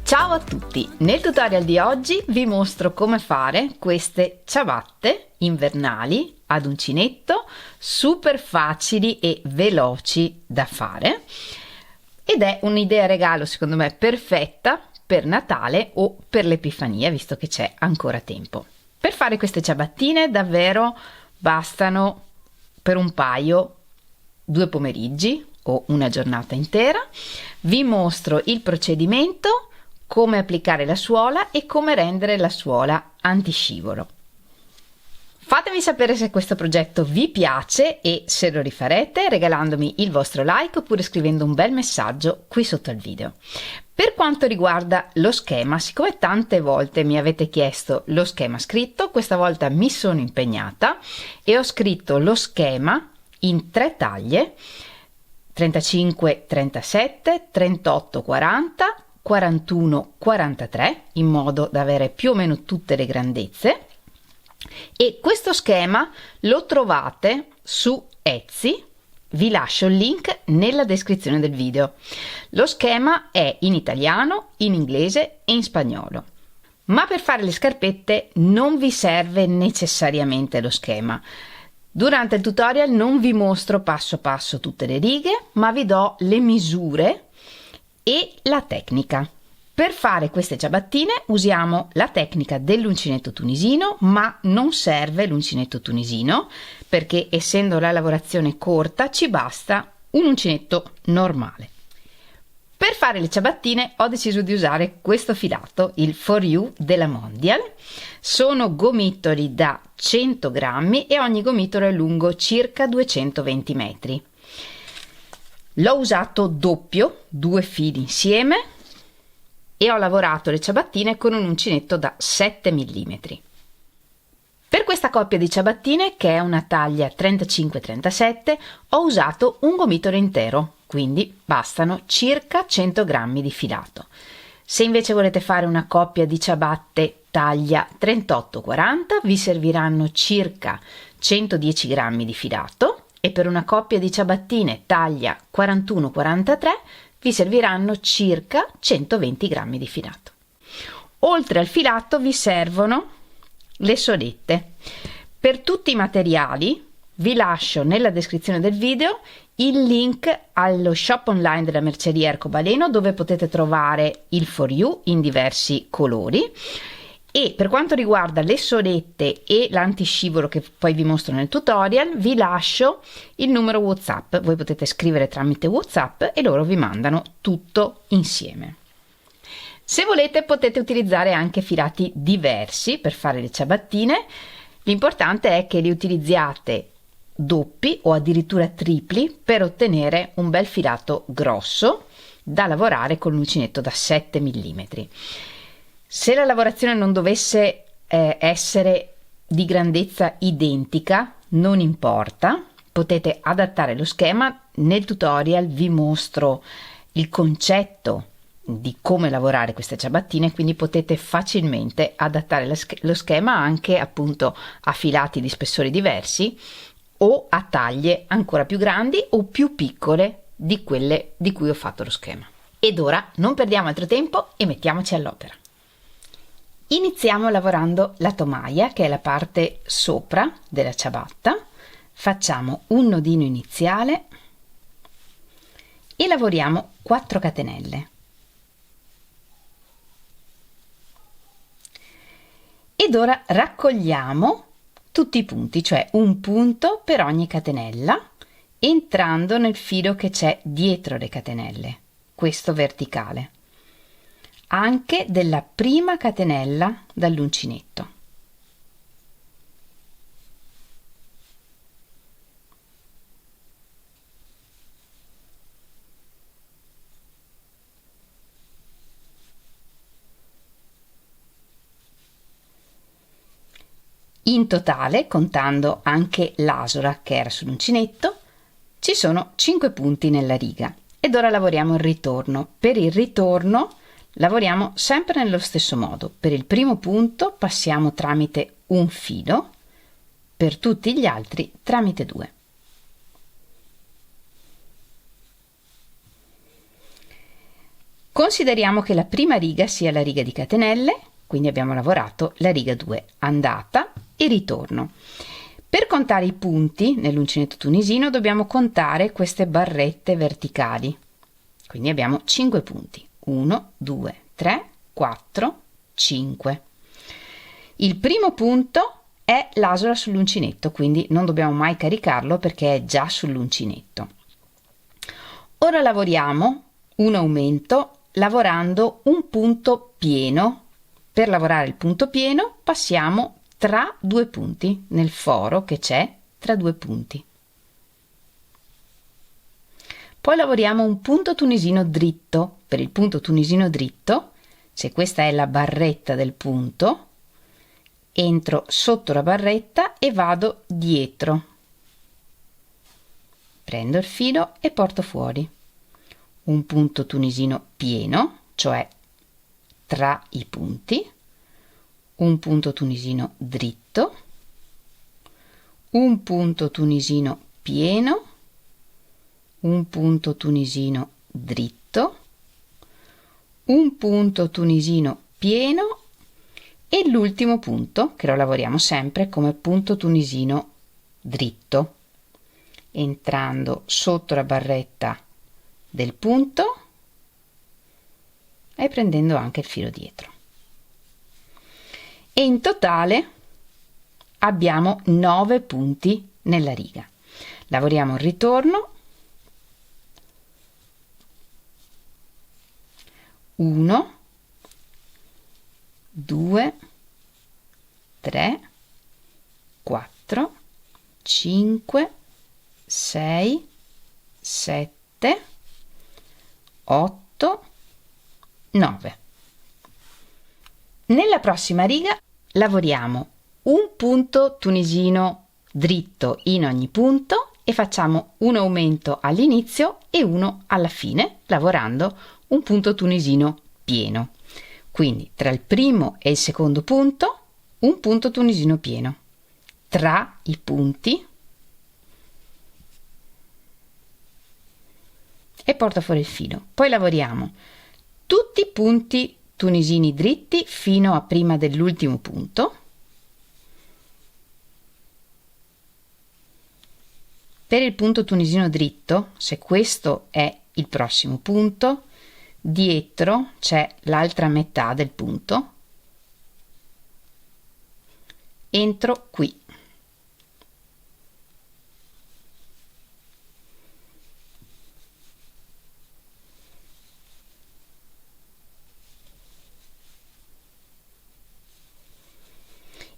Ciao a tutti! Nel tutorial di oggi vi mostro come fare queste ciabatte invernali ad uncinetto super facili e veloci da fare ed è un'idea regalo secondo me perfetta per Natale o per l'Epifania, visto che c'è ancora tempo. Per fare queste ciabattine davvero bastano per un paio 2 pomeriggi o una giornata intera. Vi mostro il procedimento, come applicare la suola e come rendere la suola antiscivolo. Fatemi sapere se questo progetto vi piace e se lo rifarete regalandomi il vostro like oppure scrivendo un bel messaggio qui sotto al video. Per quanto riguarda lo schema, siccome tante volte mi avete chiesto lo schema scritto, questa volta mi sono impegnata e ho scritto lo schema in 3 taglie: 35 37, 38 40, 41 43, in modo da avere più o meno tutte le grandezze, e questo schema lo trovate su Etsy. Vi lascio il link nella descrizione del video. Lo schema è in italiano, in inglese e in spagnolo. Ma per fare le scarpette non vi serve necessariamente lo schema. Durante il tutorial non vi mostro passo passo tutte le righe, ma vi do le misure e la tecnica. Per fare queste ciabattine usiamo la tecnica dell'uncinetto tunisino, ma non serve l'uncinetto tunisino perché, essendo la lavorazione corta, ci basta un uncinetto normale. Per fare le ciabattine ho deciso di usare questo filato, il For You della Mondial. Sono gomitoli da 100 grammi e ogni gomitolo è lungo circa 220 metri. L'ho usato doppio, 2 fili insieme, e ho lavorato le ciabattine con un uncinetto da 7 mm. Per questa coppia di ciabattine, che è una taglia 35-37, ho usato un gomitolo intero, quindi bastano circa 100 grammi di filato. Se invece volete fare una coppia di ciabatte taglia 38-40, vi serviranno circa 110 grammi di filato, e per una coppia di ciabattine taglia 41-43 vi serviranno circa 120 grammi di filato. Oltre al filato vi servono le solette. Per tutti i materiali vi lascio nella descrizione del video il link allo shop online della merceria Ercobaleno, dove potete trovare il For You in diversi colori. E per quanto riguarda le solette e l'antiscivolo, che poi vi mostro nel tutorial, vi lascio il numero WhatsApp. Voi potete scrivere tramite WhatsApp e loro vi mandano tutto insieme. Se volete potete utilizzare anche filati diversi per fare le ciabattine. L'importante è che li utilizziate doppi o addirittura tripli per ottenere un bel filato grosso da lavorare con l'uncinetto da 7 mm. Se la lavorazione non dovesse essere di grandezza identica, non importa, potete adattare lo schema. Nel tutorial vi mostro il concetto di come lavorare queste ciabattine, quindi potete facilmente adattare lo schema anche appunto a filati di spessori diversi o a taglie ancora più grandi o più piccole di quelle di cui ho fatto lo schema. Ed ora non perdiamo altro tempo e mettiamoci all'opera. Iniziamo lavorando la tomaia, che è la parte sopra della ciabatta. Facciamo un nodino iniziale e lavoriamo 4 catenelle. Ed ora raccogliamo tutti i punti, cioè un punto per ogni catenella, entrando nel filo che c'è dietro le catenelle, questo verticale, anche della prima catenella dall'uncinetto. In totale, contando anche l'asola che era sull'uncinetto, ci sono 5 punti nella riga. Ed ora lavoriamo il ritorno. Per il ritorno lavoriamo sempre nello stesso modo. Per il primo punto passiamo tramite un filo, per tutti gli altri tramite 2. Consideriamo che la prima riga sia la riga di catenelle, quindi abbiamo lavorato la riga 2 andata e ritorno. Per contare i punti nell'uncinetto tunisino dobbiamo contare queste barrette verticali, quindi abbiamo 5 punti, 1, 2, 3, 4, 5. Il primo punto è l'asola sull'uncinetto, quindi non dobbiamo mai caricarlo perché è già sull'uncinetto. Ora lavoriamo un aumento lavorando un punto pieno. Per lavorare il punto pieno passiamo tra due punti, nel foro che c'è tra due punti. Poi lavoriamo un punto tunisino dritto. Per il punto tunisino dritto, se questa è la barretta del punto, entro sotto la barretta e vado dietro. Prendo il filo e porto fuori. Un punto tunisino pieno, cioè tra i punti, un punto tunisino dritto, un punto tunisino pieno, un punto tunisino dritto, un punto tunisino pieno e l'ultimo punto che lo lavoriamo sempre come punto tunisino dritto, entrando sotto la barretta del punto e prendendo anche il filo dietro. E in totale abbiamo 9 punti nella riga. Lavoriamo il ritorno. 1, 2, 3, 4, 5, 6, 7, 8, 9. Nella prossima riga lavoriamo un punto tunisino dritto in ogni punto e facciamo un aumento all'inizio e uno alla fine, lavorando un punto tunisino pieno. Quindi tra il primo e il secondo punto un punto tunisino pieno. Tra i punti e porto fuori il filo. Poi lavoriamo tutti i punti tunisini dritti fino a prima dell'ultimo punto. Per il punto tunisino dritto, se questo è il prossimo punto, dietro c'è l'altra metà del punto, entro qui.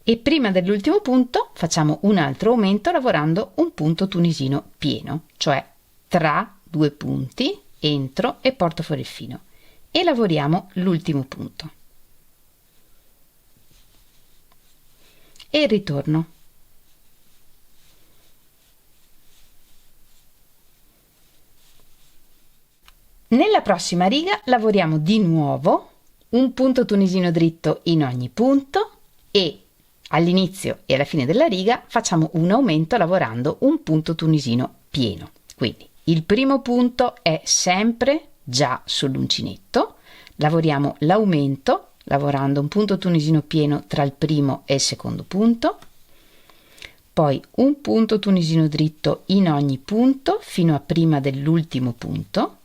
E prima dell'ultimo punto facciamo un altro aumento lavorando un punto tunisino pieno, cioè tra due punti entro e porto fuori il filo e lavoriamo l'ultimo punto e il ritorno. Nella prossima riga lavoriamo di nuovo un punto tunisino dritto in ogni punto e all'inizio e alla fine della riga facciamo un aumento lavorando un punto tunisino pieno. Quindi il primo punto è sempre già sull'uncinetto, lavoriamo l'aumento lavorando un punto tunisino pieno tra il primo e il secondo punto, poi un punto tunisino dritto in ogni punto fino a prima dell'ultimo punto,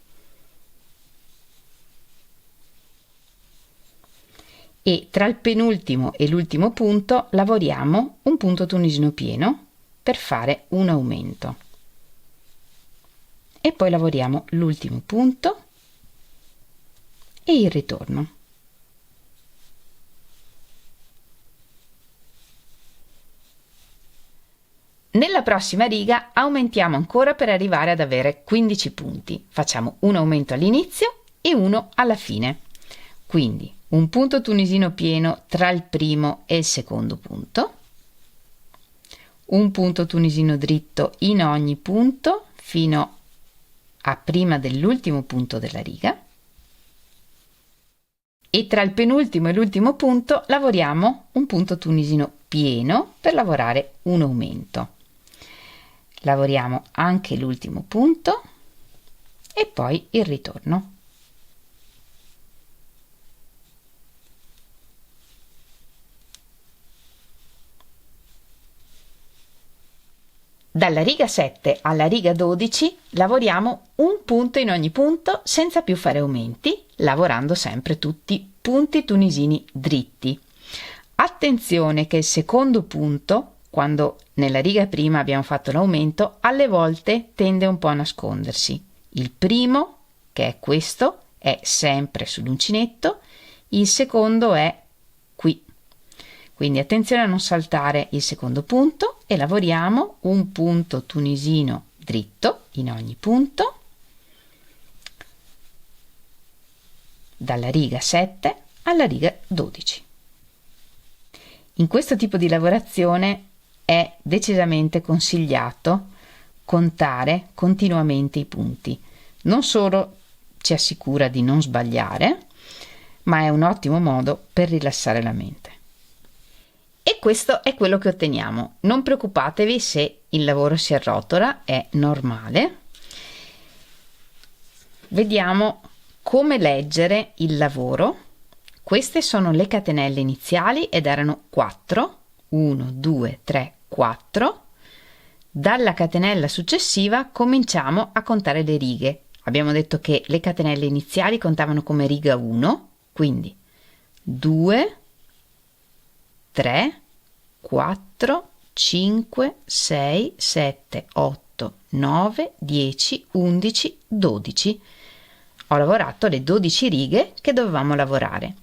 e tra il penultimo e l'ultimo punto lavoriamo un punto tunisino pieno per fare un aumento e poi lavoriamo l'ultimo punto e il ritorno. Nella prossima riga aumentiamo ancora per arrivare ad avere 15 punti. Facciamo un aumento all'inizio e uno alla fine. Quindi un punto tunisino pieno tra il primo e il secondo punto, un punto tunisino dritto in ogni punto fino a prima dell'ultimo punto della riga e tra il penultimo e l'ultimo punto lavoriamo un punto tunisino pieno per lavorare un aumento. Lavoriamo anche l'ultimo punto e poi il ritorno. Dalla riga 7 alla riga 12 lavoriamo un punto in ogni punto senza più fare aumenti, lavorando sempre tutti punti tunisini dritti. Attenzione che il secondo punto, quando nella riga prima abbiamo fatto l'aumento, alle volte tende un po' a nascondersi. Il primo, che è questo, è sempre sull'uncinetto, il secondo è qui. Quindi attenzione a non saltare il secondo punto e lavoriamo un punto tunisino dritto in ogni punto, dalla riga 7 alla riga 12. In questo tipo di lavorazione è decisamente consigliato contare continuamente i punti. Non solo ci assicura di non sbagliare, ma è un ottimo modo per rilassare la mente. E questo è quello che otteniamo. Non preoccupatevi se il lavoro si arrotola, è normale. Vediamo come leggere il lavoro. Queste sono le catenelle iniziali ed erano 4, 1, 2, 3, 4. Dalla catenella successiva cominciamo a contare le righe. Abbiamo detto che le catenelle iniziali contavano come riga 1, quindi 2, 3, 4, 5, 6, 7, 8, 9, 10, 11, 12. Ho lavorato le 12 righe che dovevamo lavorare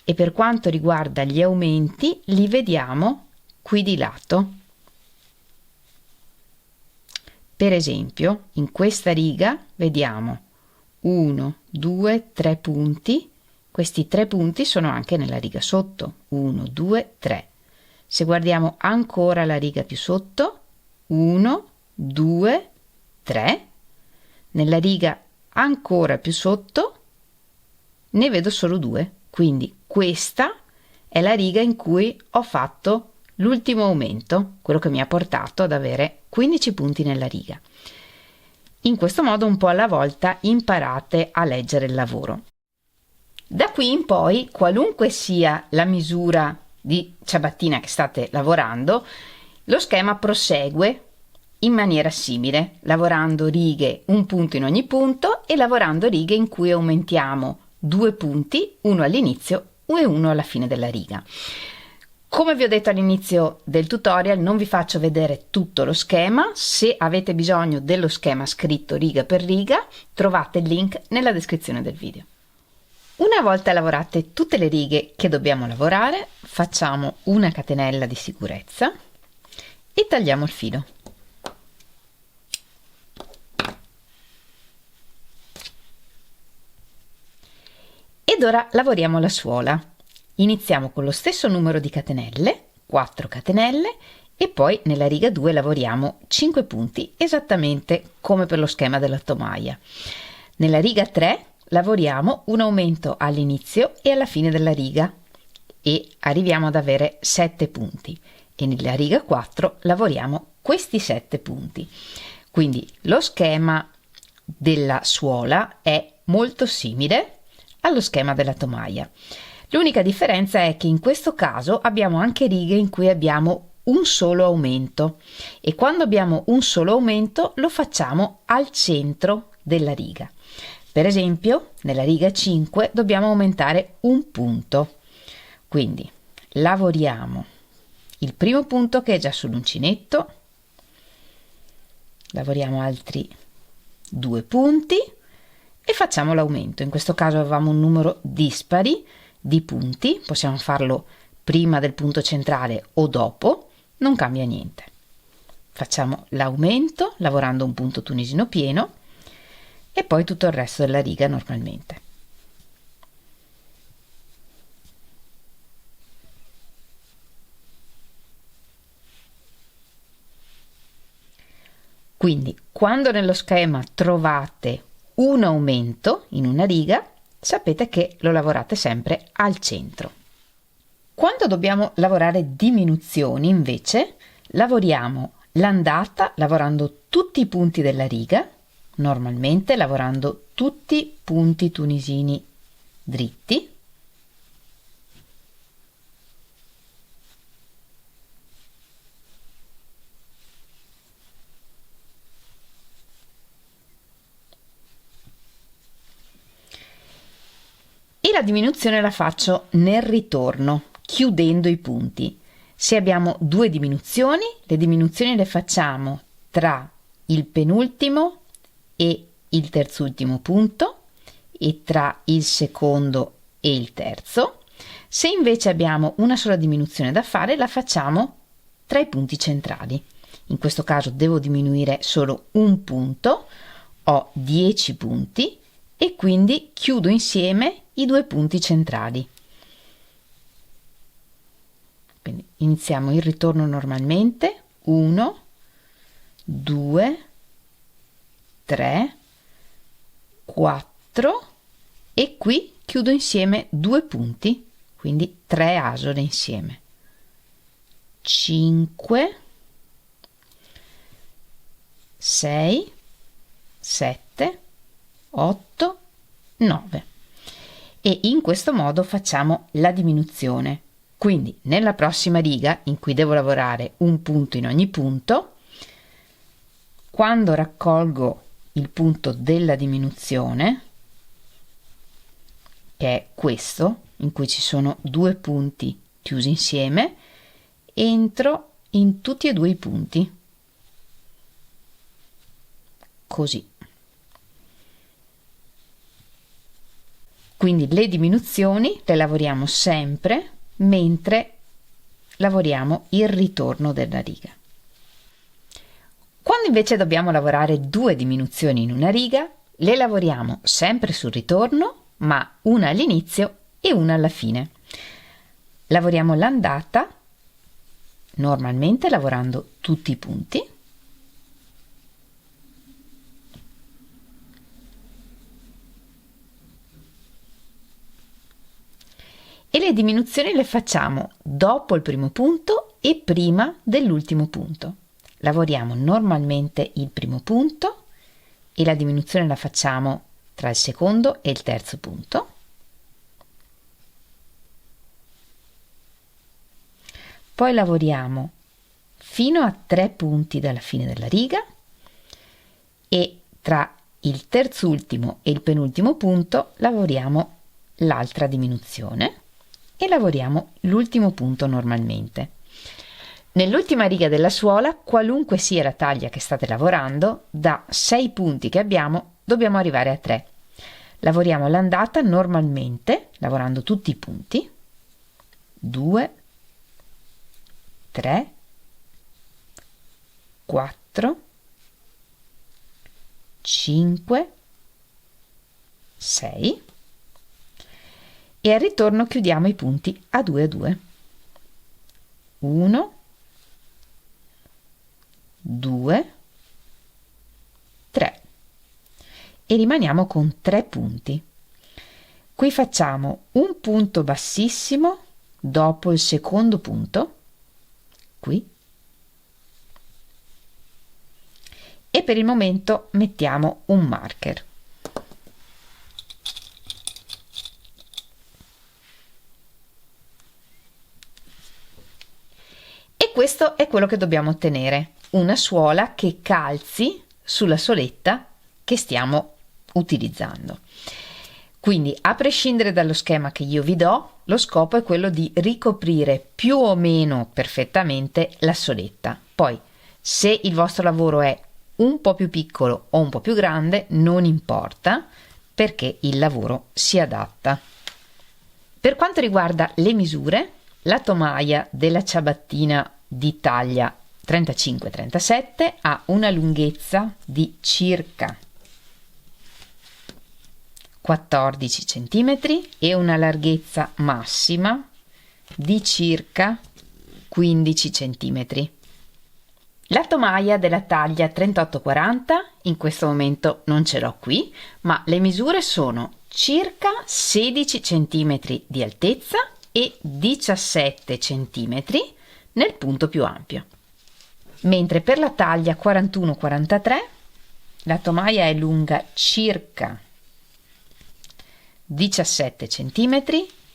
e per quanto riguarda gli aumenti li vediamo qui di lato. Per esempio, in questa riga vediamo 1, 2, 3 punti. Questi 3 punti sono anche nella riga sotto, 1, 2, 3. Se guardiamo ancora la riga più sotto, 1, 2, 3. Nella riga ancora più sotto ne vedo solo 2. Quindi questa è la riga in cui ho fatto l'ultimo aumento, quello che mi ha portato ad avere 15 punti nella riga. In questo modo un po' alla volta imparate a leggere il lavoro. Da qui in poi, qualunque sia la misura di ciabattina che state lavorando, lo schema prosegue in maniera simile, lavorando righe un punto in ogni punto e lavorando righe in cui aumentiamo 2 punti, uno all'inizio e uno alla fine della riga. Come vi ho detto all'inizio del tutorial, non vi faccio vedere tutto lo schema. Se avete bisogno dello schema scritto riga per riga, trovate il link nella descrizione del video. Una volta lavorate tutte le righe che dobbiamo lavorare, facciamo una catenella di sicurezza e tagliamo il filo. Ed ora lavoriamo la suola. Iniziamo con lo stesso numero di catenelle, 4 catenelle, e poi nella riga 2 lavoriamo 5 punti, esattamente come per lo schema della tomaia. Nella riga 3 lavoriamo un aumento all'inizio e alla fine della riga e arriviamo ad avere 7 punti e nella riga 4 lavoriamo questi 7 punti. Quindi lo schema della suola è molto simile allo schema della tomaia. L'unica differenza è che in questo caso abbiamo anche righe in cui abbiamo un solo aumento e quando abbiamo un solo aumento lo facciamo al centro della riga. Per esempio, nella riga 5 dobbiamo aumentare un punto. Quindi lavoriamo il primo punto che è già sull'uncinetto, lavoriamo altri 2 punti e facciamo l'aumento. In questo caso avevamo un numero dispari di punti, possiamo farlo prima del punto centrale o dopo, non cambia niente. Facciamo l'aumento lavorando un punto tunisino pieno e poi tutto il resto della riga normalmente. Quindi quando nello schema trovate un aumento in una riga, sapete che lo lavorate sempre al centro. Quando dobbiamo lavorare diminuzioni, invece, lavoriamo l'andata lavorando tutti i punti della riga, normalmente lavorando tutti i punti tunisini dritti, la diminuzione la faccio nel ritorno, chiudendo i punti. Se abbiamo due diminuzioni, le diminuzioni le facciamo tra il penultimo e il terzultimo punto e tra il secondo e il terzo. Se invece abbiamo una sola diminuzione da fare, la facciamo tra i punti centrali. In questo caso devo diminuire solo un punto, ho 10 punti e quindi chiudo insieme i due punti centrali. Quindi iniziamo il ritorno normalmente, 1, 2, 3, 4 e qui chiudo insieme due punti, quindi 3 asole insieme. 5, 6, 7, 8, 9 e in questo modo facciamo la diminuzione. Quindi nella prossima riga, in cui devo lavorare un punto in ogni punto, quando raccolgo il punto della diminuzione, che è questo, in cui ci sono due punti chiusi insieme, entro in tutti e due i punti, così. Quindi le diminuzioni le lavoriamo sempre mentre lavoriamo il ritorno della riga. Quando invece dobbiamo lavorare due diminuzioni in una riga, le lavoriamo sempre sul ritorno, ma una all'inizio e una alla fine. Lavoriamo l'andata, normalmente lavorando tutti i punti, e le diminuzioni le facciamo dopo il primo punto e prima dell'ultimo punto. Lavoriamo normalmente il primo punto e la diminuzione la facciamo tra il secondo e il terzo punto. Poi lavoriamo fino a 3 punti dalla fine della riga e tra il terzultimo e il penultimo punto lavoriamo l'altra diminuzione e lavoriamo l'ultimo punto normalmente. Nell'ultima riga della suola, qualunque sia la taglia che state lavorando, da 6 punti che abbiamo dobbiamo arrivare a 3. Lavoriamo l'andata normalmente, lavorando tutti i punti, 2, 3, 4, 5, 6 e al ritorno chiudiamo i punti a 2 a 2. 1, 2, 3 e rimaniamo con 3 punti. Qui facciamo un punto bassissimo dopo il secondo punto, qui, e per il momento mettiamo un marker. E questo è quello che dobbiamo ottenere, una suola che calzi sulla soletta che stiamo utilizzando. Quindi, a prescindere dallo schema che io vi do, lo scopo è quello di ricoprire più o meno perfettamente la soletta. Poi, se il vostro lavoro è un po' più piccolo o un po' più grande, non importa, perché il lavoro si adatta. Per quanto riguarda le misure, la tomaia della ciabattina di taglia 35-37 ha una lunghezza di circa 14 cm e una larghezza massima di circa 15 cm. La tomaia della taglia 38-40 in questo momento non ce l'ho qui, ma le misure sono circa 16 cm di altezza e 17 cm nel punto più ampio. Mentre per la taglia 41-43 la tomaia è lunga circa 17 cm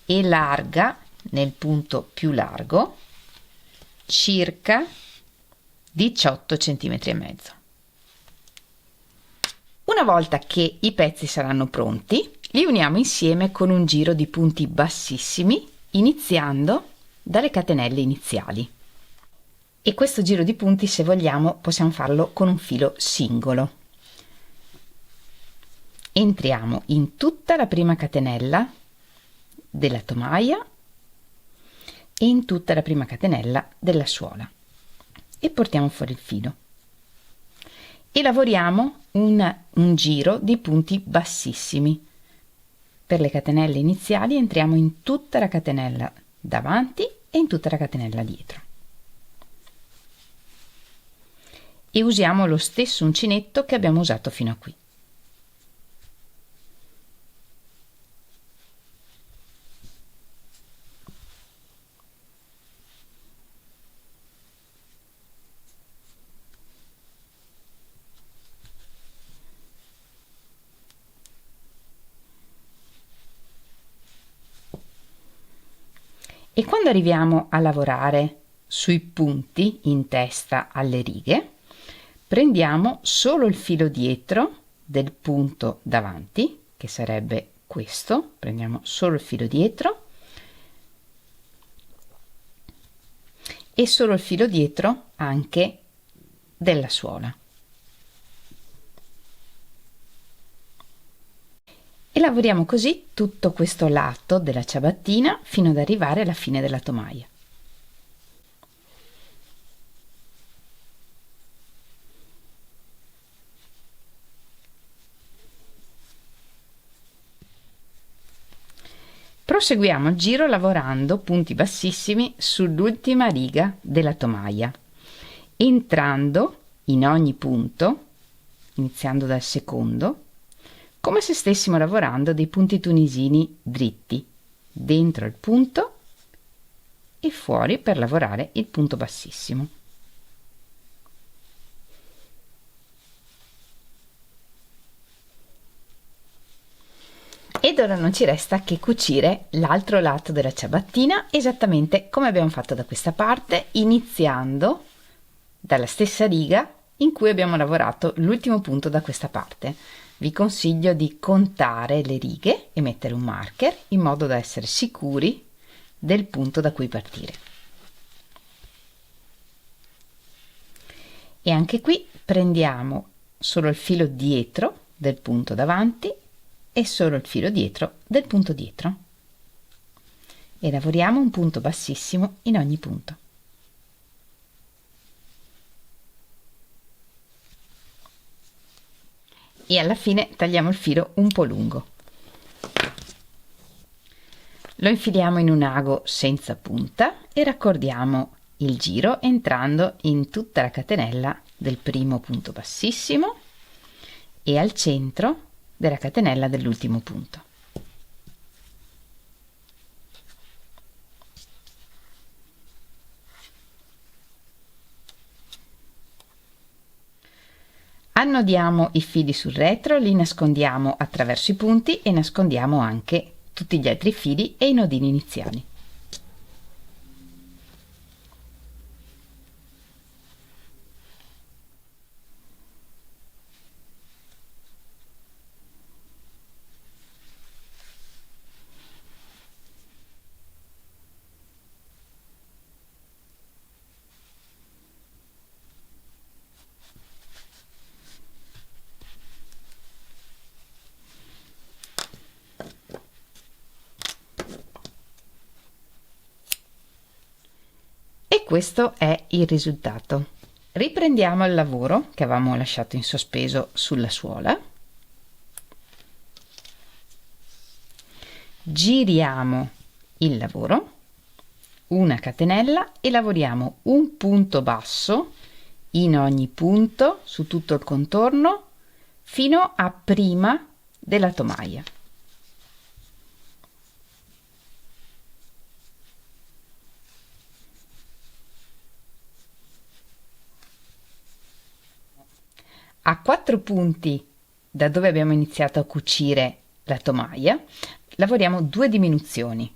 e larga nel punto più largo circa 18 cm e mezzo. Una volta che i pezzi saranno pronti, li uniamo insieme con un giro di punti bassissimi, iniziando dalle catenelle iniziali. E questo giro di punti, se vogliamo, possiamo farlo con un filo singolo. Entriamo in tutta la prima catenella della tomaia e in tutta la prima catenella della suola e portiamo fuori il filo e lavoriamo un giro di punti bassissimi. Per le catenelle iniziali entriamo in tutta la catenella davanti e in tutta la catenella dietro e usiamo lo stesso uncinetto che abbiamo usato fino a qui. E quando arriviamo a lavorare sui punti in testa alle righe, prendiamo solo il filo dietro del punto davanti, che sarebbe questo, prendiamo solo il filo dietro e solo il filo dietro anche della suola. E lavoriamo così tutto questo lato della ciabattina fino ad arrivare alla fine della tomaia. Proseguiamo il giro lavorando punti bassissimi sull'ultima riga della tomaia, entrando in ogni punto, iniziando dal secondo, come se stessimo lavorando dei punti tunisini dritti, dentro il punto e fuori per lavorare il punto bassissimo. Ed ora non ci resta che cucire l'altro lato della ciabattina esattamente come abbiamo fatto da questa parte, iniziando dalla stessa riga in cui abbiamo lavorato l'ultimo punto da questa parte. Vi consiglio di contare le righe e mettere un marker in modo da essere sicuri del punto da cui partire. E anche qui prendiamo solo il filo dietro del punto davanti e solo il filo dietro del punto dietro e lavoriamo un punto bassissimo in ogni punto. E alla fine tagliamo il filo un po' lungo. Lo infiliamo in un ago senza punta e raccordiamo il giro entrando in tutta la catenella del primo punto bassissimo e al centro della catenella dell'ultimo punto. Annodiamo i fili sul retro, li nascondiamo attraverso i punti e nascondiamo anche tutti gli altri fili e i nodini iniziali. E questo è il risultato. Riprendiamo il lavoro che avevamo lasciato in sospeso sulla suola. Giriamo il lavoro, una catenella e lavoriamo un punto basso in ogni punto su tutto il contorno fino a prima della tomaia. A 4 punti da dove abbiamo iniziato a cucire la tomaia lavoriamo 2 diminuzioni.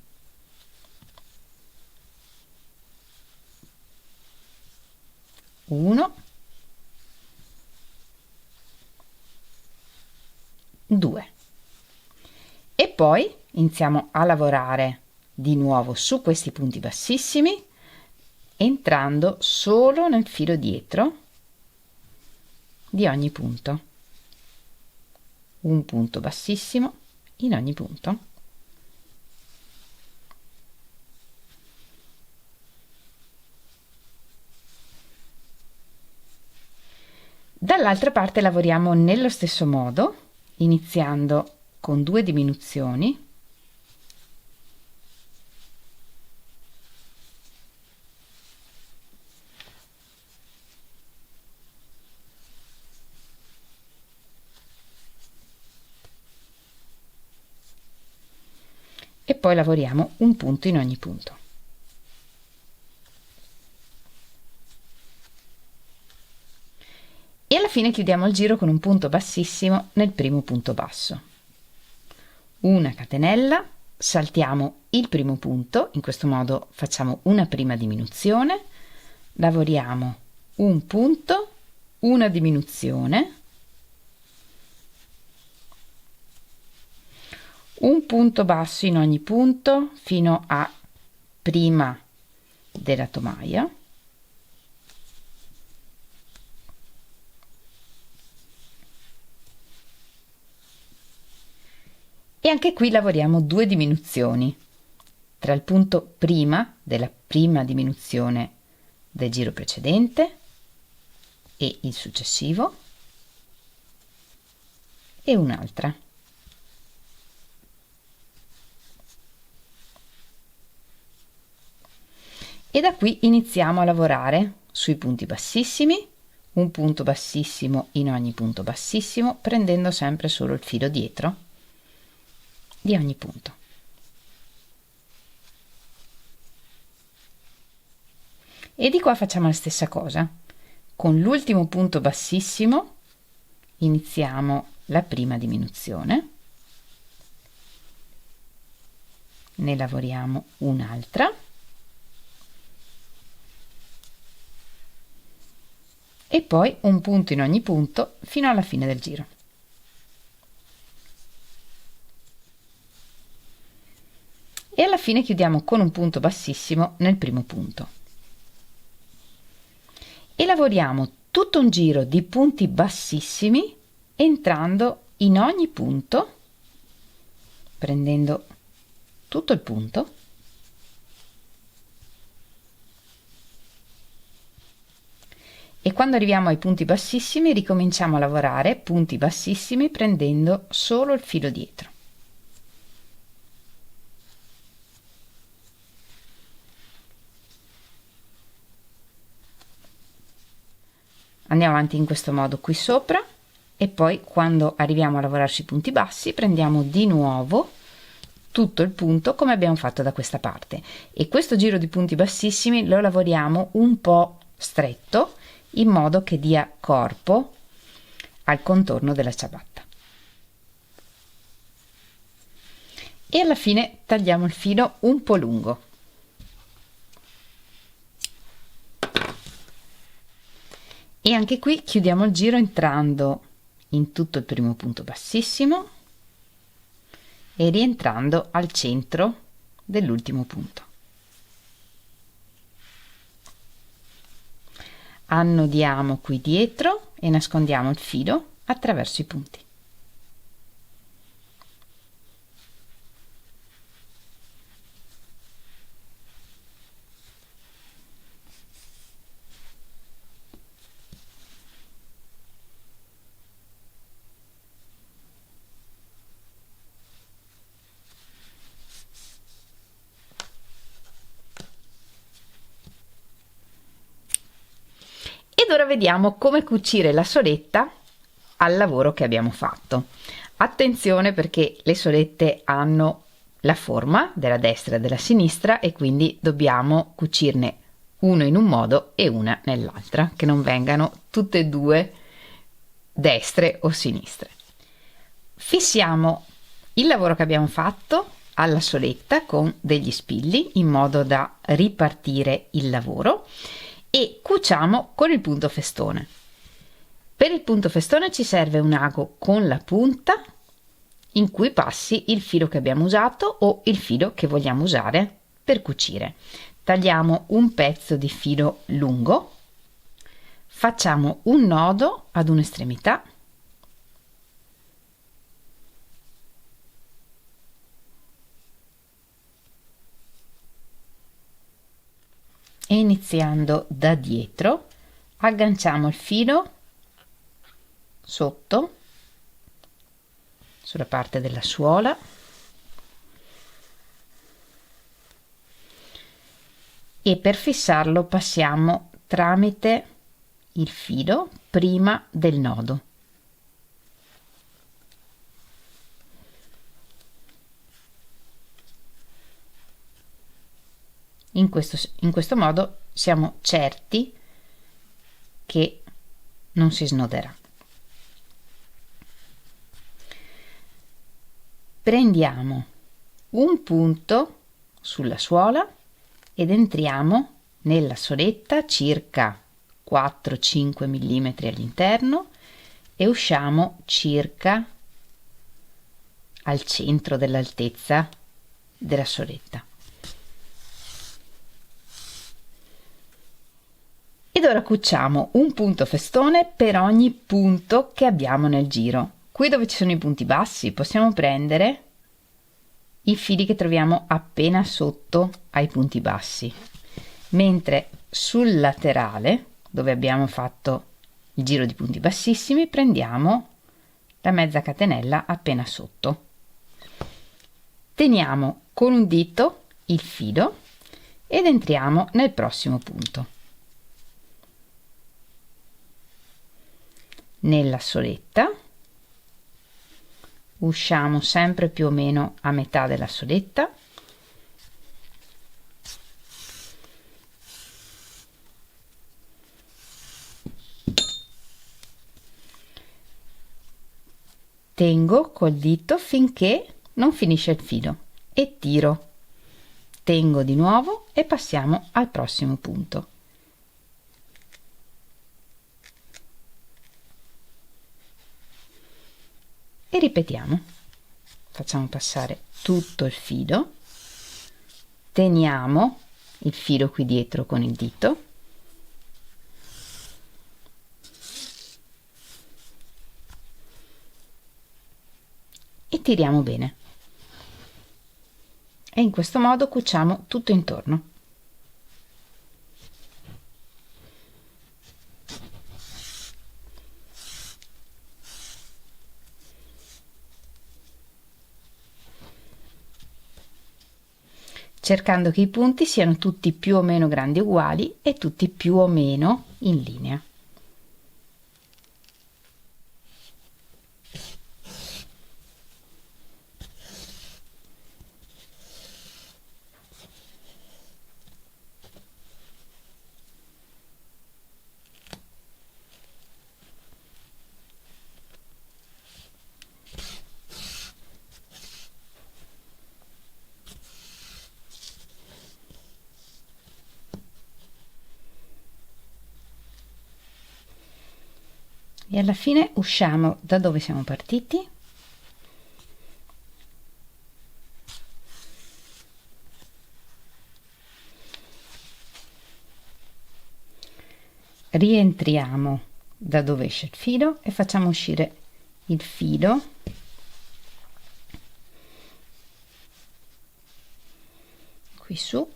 Uno 2. E poi iniziamo a lavorare di nuovo su questi punti bassissimi, entrando solo nel filo dietro di ogni punto. Un punto bassissimo in ogni punto. Dall'altra parte lavoriamo nello stesso modo, iniziando con 2 diminuzioni e poi lavoriamo un punto in ogni punto. E alla fine chiudiamo il giro con un punto bassissimo nel primo punto basso. Una catenella, saltiamo il primo punto, in questo modo facciamo una prima diminuzione, lavoriamo un punto, una diminuzione, un punto basso in ogni punto fino a prima della tomaia, e anche qui lavoriamo 2 diminuzioni tra il punto prima della prima diminuzione del giro precedente e il successivo e un'altra. E da qui iniziamo a lavorare sui punti bassissimi, un punto bassissimo in ogni punto bassissimo, prendendo sempre solo il filo dietro di ogni punto. E di qua facciamo la stessa cosa. Con l'ultimo punto bassissimo iniziamo la prima diminuzione, ne lavoriamo un'altra e poi un punto in ogni punto fino alla fine del giro. E alla fine chiudiamo con un punto bassissimo nel primo punto. E lavoriamo tutto un giro di punti bassissimi entrando in ogni punto, prendendo tutto il punto e quando arriviamo ai punti bassissimi ricominciamo a lavorare punti bassissimi prendendo solo il filo dietro. Andiamo avanti in questo modo qui sopra e poi quando arriviamo a lavorare sui punti bassi prendiamo di nuovo tutto il punto come abbiamo fatto da questa parte e questo giro di punti bassissimi lo lavoriamo un po' stretto in modo che dia corpo al contorno della ciabatta. E alla fine tagliamo il filo un po' lungo. E anche qui chiudiamo il giro entrando in tutto il primo punto bassissimo e rientrando al centro dell'ultimo punto. Annodiamo qui dietro e nascondiamo il filo attraverso i punti. Ed ora vediamo come cucire la soletta al lavoro che abbiamo fatto. Attenzione perché le solette hanno la forma della destra e della sinistra e quindi dobbiamo cucirne uno in un modo e una nell'altra, che non vengano tutte e due destre o sinistre. Fissiamo il lavoro che abbiamo fatto alla soletta con degli spilli in modo da ripartire il lavoro e cuciamo con il punto festone. Per il punto festone ci serve un ago con la punta in cui passi il filo che abbiamo usato o il filo che vogliamo usare per cucire. Tagliamo un pezzo di filo lungo, facciamo un nodo ad un'estremità e iniziando da dietro agganciamo il filo sotto sulla parte della suola e per fissarlo passiamo tramite il filo prima del nodo. In questo modo siamo certi che non si snoderà. Prendiamo un punto sulla suola ed entriamo nella soletta circa 4-5 mm all'interno e usciamo circa al centro dell'altezza della soletta. Ed ora cuciamo un punto festone per ogni punto che abbiamo nel giro. Qui dove ci sono i punti bassi possiamo prendere i fili che troviamo appena sotto ai punti bassi, mentre sul laterale, dove abbiamo fatto il giro di punti bassissimi, prendiamo la mezza catenella appena sotto. Teniamo con un dito il filo ed entriamo nel prossimo punto. Nella soletta usciamo sempre più o meno a metà della soletta tengo col dito finché non finisce il filo e tiro, tengo di nuovo e passiamo al prossimo punto. E ripetiamo, facciamo passare tutto il filo, teniamo il filo qui dietro con il dito e tiriamo bene e in questo modo cuciamo tutto intorno. Cercando che i punti siano tutti più o meno grandi uguali e tutti più o meno in linea. E alla fine usciamo da dove siamo partiti rientriamo da dove esce il filo e facciamo uscire il filo qui su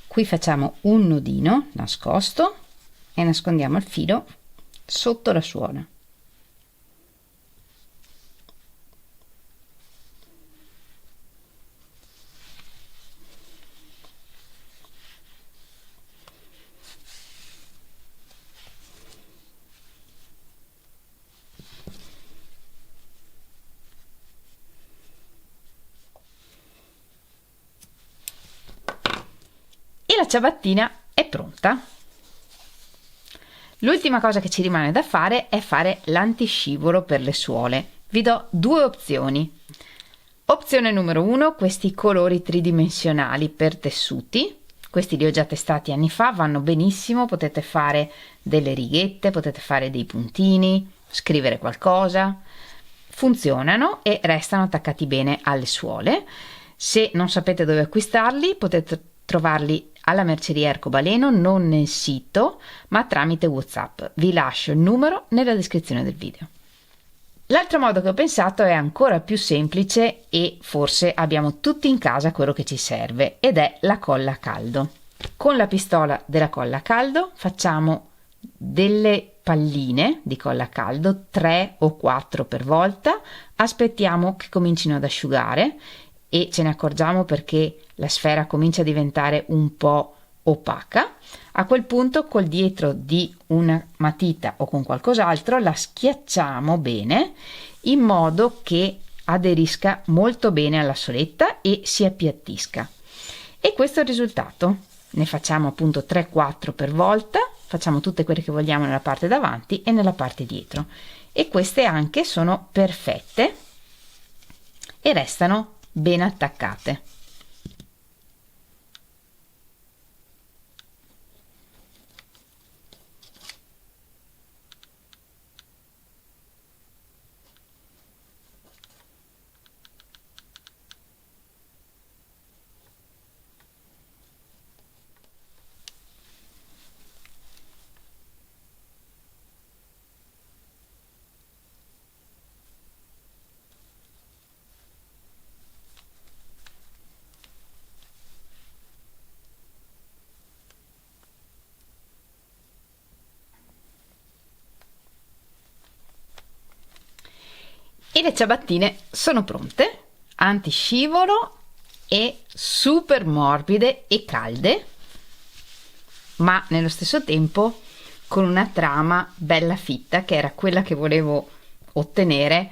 qui facciamo un nodino nascosto e nascondiamo il filo sotto la suola. E la ciabattina è pronta. L'ultima cosa che ci rimane da fare è fare l'antiscivolo per le suole. Vi do due opzioni. Opzione numero 1, questi colori tridimensionali per tessuti. Questi li ho già testati anni fa, vanno benissimo, potete fare delle righette, potete fare dei puntini, scrivere qualcosa. Funzionano e restano attaccati bene alle suole. Se non sapete dove acquistarli, potete trovarli alla merceria Ercobaleno, non nel sito, ma tramite WhatsApp. Vi lascio il numero nella descrizione del video. L'altro modo che ho pensato è ancora più semplice e forse abbiamo tutti in casa quello che ci serve, ed è la colla a caldo. Con la pistola della colla a caldo facciamo delle palline di colla a caldo, 3 o 4 per volta, aspettiamo che comincino ad asciugare e ce ne accorgiamo perché la sfera comincia a diventare un po' opaca. A quel punto col dietro di una matita o con qualcos'altro la schiacciamo bene in modo che aderisca molto bene alla soletta e si appiattisca. E questo è il risultato. Ne facciamo appunto 3-4 per volta, facciamo tutte quelle che vogliamo nella parte davanti e nella parte dietro. E queste anche sono perfette e restano ben attaccate. E le ciabattine sono pronte, antiscivolo e super morbide e calde, ma nello stesso tempo con una trama bella fitta, che era quella che volevo ottenere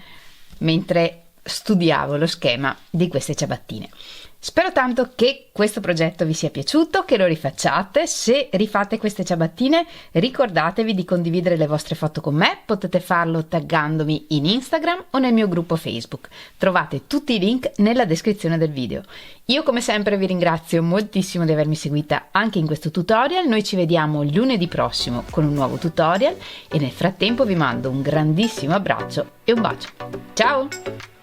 mentre studiavo lo schema di queste ciabattine. Spero tanto che questo progetto vi sia piaciuto, che lo rifacciate. Se rifate queste ciabattine, ricordatevi di condividere le vostre foto con me. Potete farlo taggandomi in Instagram o nel mio gruppo Facebook. Trovate tutti i link nella descrizione del video. Io come sempre vi ringrazio moltissimo di avermi seguita anche in questo tutorial. Noi ci vediamo lunedì prossimo con un nuovo tutorial e nel frattempo vi mando un grandissimo abbraccio e un bacio. Ciao!